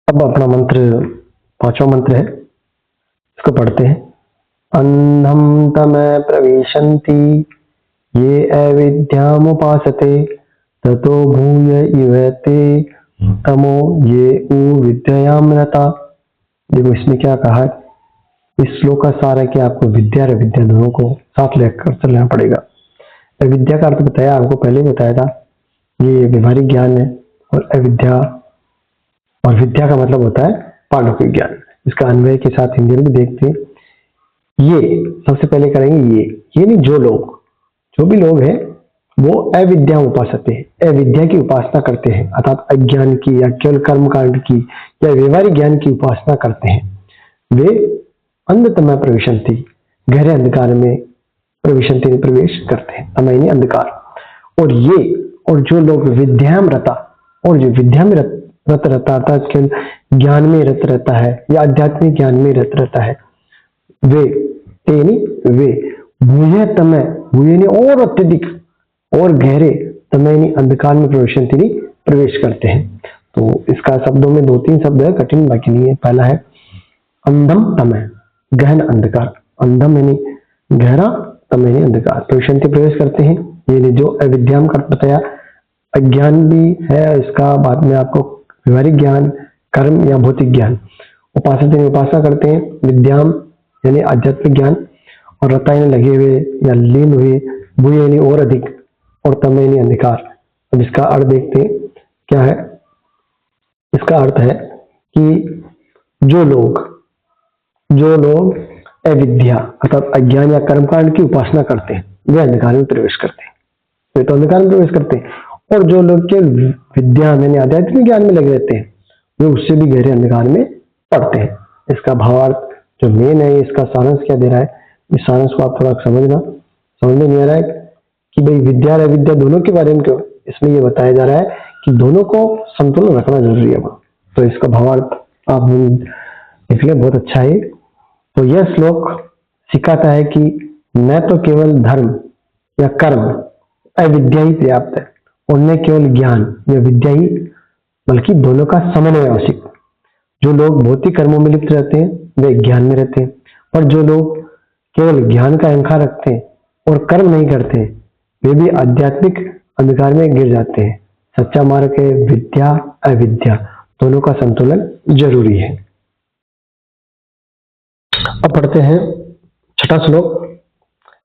अब अपना मंत्र, पांचवा मंत्र है, इसको पढ़ते हैं। अंधम तम प्रविशन्ति ये अविद्यामुपासते ततो भूय इव ते तमो ये उ विद्यायाम रता। देखो इसमें क्या कहा है, इस श्लोक का सार है कि आपको विद्या और अविद्या दोनों को साथ लेकर चलना पड़ेगा। अविद्या का अर्थ बताया, आपको पहले ही बताया था, ये व्यवहारिक ज्ञान है, और अविद्या और विद्या का मतलब होता है पारलौकिक ज्ञान। इसका अन्वय के साथ हिंदी में भी देखते हैं। ये सबसे पहले करेंगे, ये नहीं, जो भी लोग हैं वो अविद्या उपासते हैं, अविद्या की उपासना करते हैं, अर्थात अज्ञान की या केवल कर्मकांड की या व्यवहारिक ज्ञान की उपासना करते हैं, वे अंधतम प्रविशन्ति, गहरे अंधकार में प्रविशन्ति प्रवेश करते हैं, तमयनी अंधकार। और जो लोग विद्याम रता, और जो विद्या में रत रहता अर्थात केवल ज्ञान में रत रहता है या आध्यात्मिक ज्ञान में रत रहता है, वे भूय तमय, भूय ने और अत्यधिक और गहरे, तमयनी अंधकार में प्रवेश करते हैं। तो इसका शब्दों में दो तीन शब्द है, कठिन बाकी नहीं है। पहला है अंधम तमय, गहन अंधकार, अंधम यानी गहरा, तमय यानी अंधकार, प्रवेश करते हैं। ये जो अविद्याम का बताया, अज्ञान भी है इसका, बाद में आपको व्यवहारिक ज्ञान, कर्म या भौतिक ज्ञान, उपासना करते हैं। विद्याम यानी आध्यात्मिक ज्ञान, और रता यानी लगे हुए या लीन हुए, भूय यानी और अधिक, और तमय यानी अंधकार। अब इसका अर्थ देखते हैं क्या है। इसका अर्थ है कि जो लोग अविद्या अर्थात अज्ञान या कर्मकांड की उपासना करते हैं, वे अंधकार में प्रवेश करते हैं, वे तो अंधकार में प्रवेश करते हैं। और जो लोग के विद्या यानी आध्यात्मिक ज्ञान में लगे रहते हैं, वे उससे भी गहरे अंधकार में पड़ते हैं। इसका भावार्थ जो मेन है, इसका सारांश क्या दे रहा है, इस सारांश को आप थोड़ा समझ में नहीं आ रहा है कि भाई विद्या और अविद्या दोनों के बारे में क्यों, इसमें यह बताया जा रहा है कि दोनों को संतुलन रखना जरूरी है। तो इसका भावार्थ आप निकले, बहुत अच्छा है। तो यह श्लोक सिखाता है कि न तो केवल धर्म या कर्म अविद्या ही पर्याप्त है, और न केवल ज्ञान या विद्या ही, बल्कि दोनों का समन्वय आवश्यक। जो लोग भौतिक कर्मों में लिप्त रहते हैं वे ज्ञान में रहते हैं, और जो लोग केवल ज्ञान का अहंकार रखते हैं और कर्म नहीं करते हैं, वे भी आध्यात्मिक अंधकार में गिर जाते हैं। सच्चा मार्ग है विद्या अविद्या दोनों का संतुलन जरूरी है। अब पढ़ते हैं छठा श्लोक।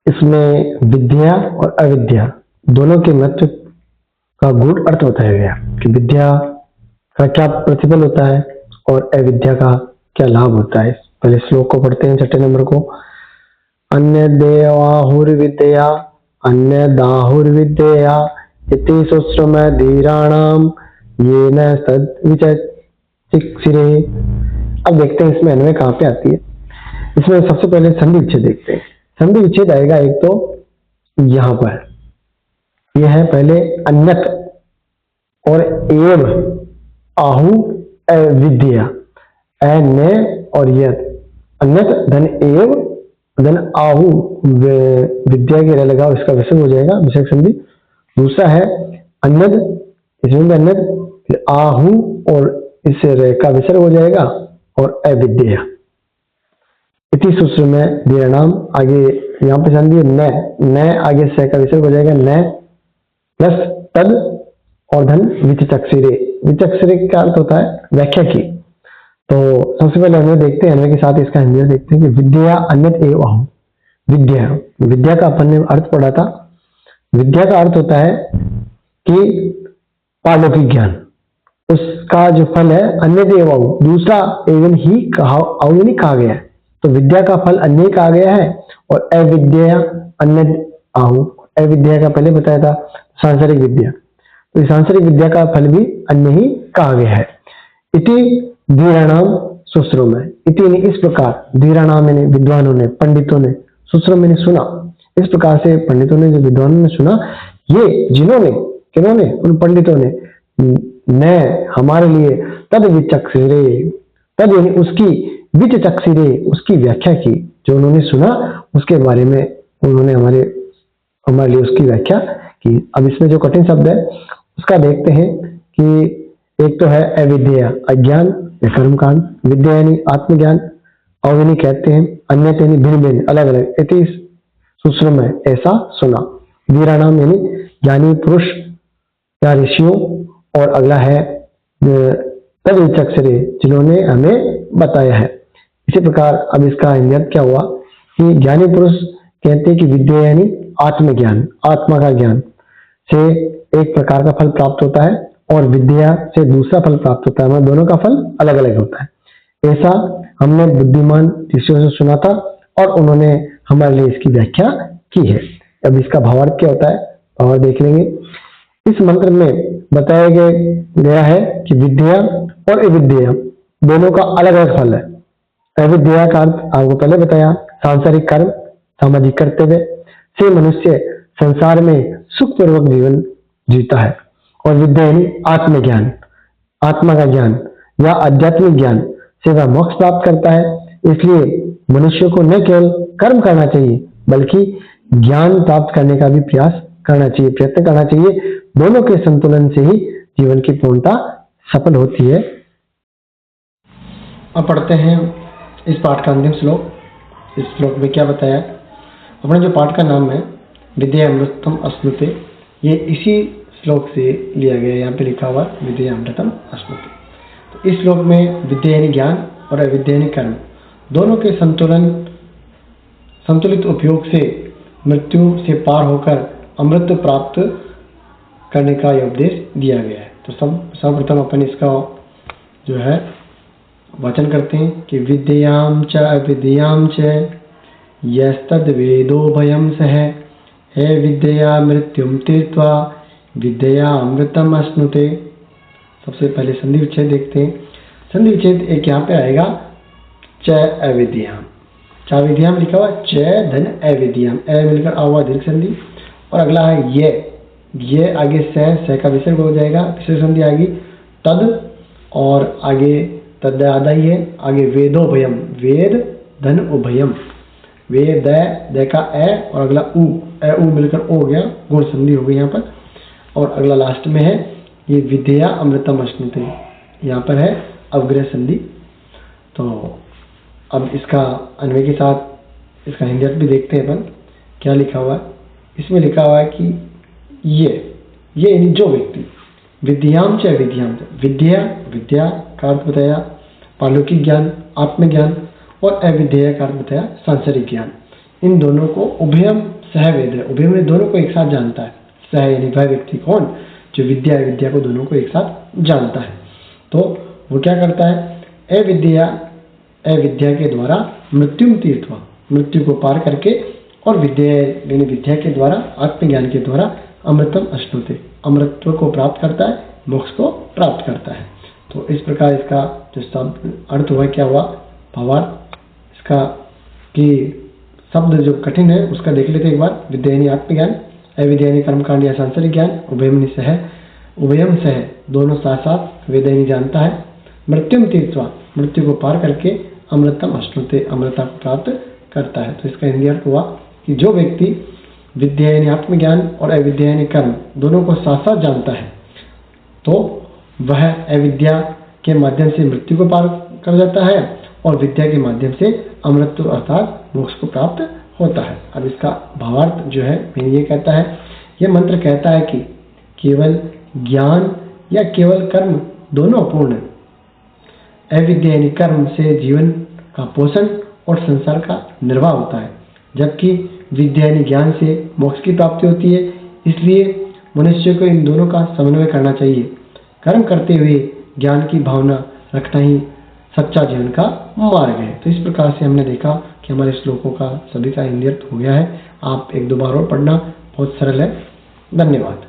इसमें विद्या और अविद्या दोनों के महत्व का गूढ़ अर्थ बताया गया कि विद्या का क्या प्रतिफल होता है और अविद्या का क्या लाभ होता है। पहले श्लोक को पढ़ते हैं, छठे नंबर को। अन्य देवाहुर्विद्या अन्य दाहुर्विद्या इति सुश्रुम धीराणाम येन तद्विचिक्षिरे। अब देखते हैं इसमें अन्वय कहां पे आती है। इसमें सबसे पहले संधि विच्छेद देखते हैं। संधि विच्छेद आएगा एक तो यहां पर, यह है पहले अन्यत और एव आहु अविद्या, अन्य और यत, अन्यत धन एव धन आहु विद्या के रह लगाओ, इसका विसर्ग हो जाएगा, विसर्ग संधि। दूसरा है अन्यत, इसमें भी अन्यत, फिर आहु और इस रे का विसर्ग हो जाएगा, और अविद्या। इति सूत्र में दीर्णाम, आगे यहाँ पे संधि न आगे से का विसर्ग हो जाएगा, न प्लस तद और धन विचक्षिरे। विचक्षिरे का अर्थ होता है व्याख्या की। तो सबसे पहले अन्वय देखते हैं, अन्वय के साथ इसका हिंदी देखते हैं कि विद्या अन्यत एव आहु। विद्या का अपन ने अर्थ पढ़ा था। विद्या का अर्थ होता है कि पारलौकिक ज्ञान, उसका जो फल है अन्यत एव आहु, दूसरा एवं ही कहा गया है। तो विद्या का फल अन्य कहा गया है, और अविद्या अन्यत आहु। अविद्या का पहले बताया था सांसारिक विद्या, तो सांसारिक विद्या का फल भी अन्य ही कहा गया है। इति धीराणाम सुश्रुम, इति इस प्रकार, धीराणाम यानी विद्वानों ने, पंडितों ने, सुश्रुम यानी सुना, इस प्रकार से पंडितों ने, जो विद्वानों ने सुना, ये जिन्होंने, किन्होंने, उन पंडितों ने, न हमारे लिए तद विचक्षिरे, तद यानी उसकी, विचक्षिरे उसकी व्याख्या की, जो उन्होंने सुना उसके बारे में उन्होंने हमारे लिए उसकी व्याख्या की। अब इसमें जो कठिन शब्द है उसका देखते हैं कि एक तो है अविद्या अज्ञान, या कर्म कांड। विद्या यानी आत्मज्ञान, अवनी कहते हैं अन्यत यानी भिन्न भिन्न अलग अलग, इति सुश्रुम है ऐसा सुना। वीराणाम यानी ज्ञानी पुरुष या ऋषियों, और अगला है तदविचक्षरे जिन्होंने हमें बताया है। इसी प्रकार अब इसका अर्थ क्या हुआ कि ज्ञानी पुरुष कहते हैं कि विद्या यानी आत्मज्ञान, आत्मा का ज्ञान से एक प्रकार का फल प्राप्त होता है और विद्या से दूसरा फल प्राप्त होता है, दोनों का फल अलग अलग होता है। ऐसा हमने बुद्धिमान ऋषियों से सुना था और उन्होंने हमारे लिए इसकी व्याख्या की है। अब इसका भावार्थ क्या होता है, भावार्थ देख लेंगे। इस मंत्र में बताया गया है कि विद्या और अविद्या दोनों का अलग अलग फल है। अविद्या का अर्थ आपको पहले बताया, सांसारिक कर्म, सामाजिक कर्तव्य से मनुष्य संसार में सुखपूर्वक जीवन जीता है, और विद्या यानी आत्मज्ञान, आत्मा का ज्ञान या आध्यात्मिक ज्ञान से वह मोक्ष प्राप्त करता है। इसलिए मनुष्य को न केवल कर्म करना चाहिए बल्कि ज्ञान प्राप्त करने का भी प्रयास करना चाहिए, प्रयत्न करना चाहिए। दोनों के संतुलन से ही जीवन की पूर्णता सफल होती है। अब पढ़ते हैं इस पाठ का अंतिम श्लोक। इस श्लोक में क्या बताया, अपने जो पाठ का नाम है विद्या अमृतम अश्नुते, ये इसी श्लोक से लिया गया है। यहाँ पे लिखा हुआ विद्या अमृतम अश्नुते। तो इस श्लोक में विद्या यानी ज्ञान और अविद्या यानी कर्म, दोनों के संतुलित उपयोग से मृत्यु से पार होकर अमृत प्राप्त करने का यह उपदेश दिया गया है। तो सर्वप्रथम अपन इसका जो है वचन करते हैं कि विद्याम च अविद्याम च यस्तद वेदो भयम सह हे विद्या मृत्युम तीर्त्वा विद्या अमृतम अश्नुते। सबसे पहले संधि विच्छेद देखते हैं। संधि विच्छेद एक यहाँ पे आएगा च अविद्याम, च विद्याम लिखा हुआ, च धन अविद्याम, ए मिलकर आवा दीर्घ संधि, और अगला है ये आगे सह का विसर्ग हो जाएगा, विसर्ग संधि आएगी तद, और आगे तद आधा ही है, आगे वेदो भयम, वेद धन उभयम, वेद द का ए और अगला उ मिलकर ओ हो गया, गुण संधि हो गई यहाँ पर, और अगला लास्ट में है ये विद्या अमृतम अश्नुते, यहाँ पर है अवग्रह संधि। तो अब इसका अन्वय के साथ इसका हिंदी अर्थ भी देखते हैं अपन क्या लिखा हुआ है। इसमें लिखा हुआ है कि ये यानी जो व्यक्ति विद्याम च अविद्याम, विद्या का अर्थ बताया पारलौकिक ज्ञान, आत्मज्ञान, और अविद्या का अर्थ बताया सांसारिक ज्ञान। इन दोनों को उभयम सह वेद है, उभयम में दोनों को एक साथ जानता है। सह यानी वह व्यक्ति कौन, जो विद्या अविद्या को दोनों को एक साथ जानता है। तो वो क्या करता है, अविद्या के द्वारा मृत्युम तीर्थवा, मृत्यु को पार करके, और विद्या यानी विद्या के द्वारा, आत्मज्ञान के द्वारा अमृतम अश्नुते, अमृतत्व को प्राप्त करता है, मोक्ष को प्राप्त करता है। तो इस प्रकार इसका जो शब्द अर्थ हुआ क्या हुआ, भावार्थ इसका कि शब्द जो कठिन है उसका देख लेते एक बार। विद्या यानी आत्मज्ञान, अविद्या यानी कर्मकांड या सांसारिक ज्ञान, उभयम सह दोनों साथ साथ वेद यानी जानता है, मृत्युम तीर्थवा मृत्यु को पार करके, अमृतम अश्नुते अमृता को प्राप्त करता है। तो इसका हिंदी अर्थ हुआ कि जो व्यक्ति विद्या यानी आत्मज्ञान और अविद्या यानी कर्म दोनों को साथ साथ जानता है, तो वह अविद्या के माध्यम से मृत्यु को पार कर जाता है और विद्या के माध्यम से अमृत अर्थात मोक्ष को प्राप्त होता है। अब इसका भावार्थ जो है ये कहता है, यह मंत्र कहता है कि केवल ज्ञान या केवल कर्म दोनों अपूर्ण है। अविद्या यानी कर्म से जीवन का पोषण और संसार का निर्वाह होता है, जबकि विद्या यानी ज्ञान से मोक्ष की प्राप्ति होती है। इसलिए मनुष्य को इन दोनों का समन्वय करना चाहिए। कर्म करते हुए ज्ञान की भावना रखना ही सच्चा जीवन का मार्ग है। तो इस प्रकार से हमने देखा कि हमारे श्लोकों का सभी का हिंदी अर्थ हो गया है। आप एक दो बार और पढ़ना, बहुत सरल है। धन्यवाद।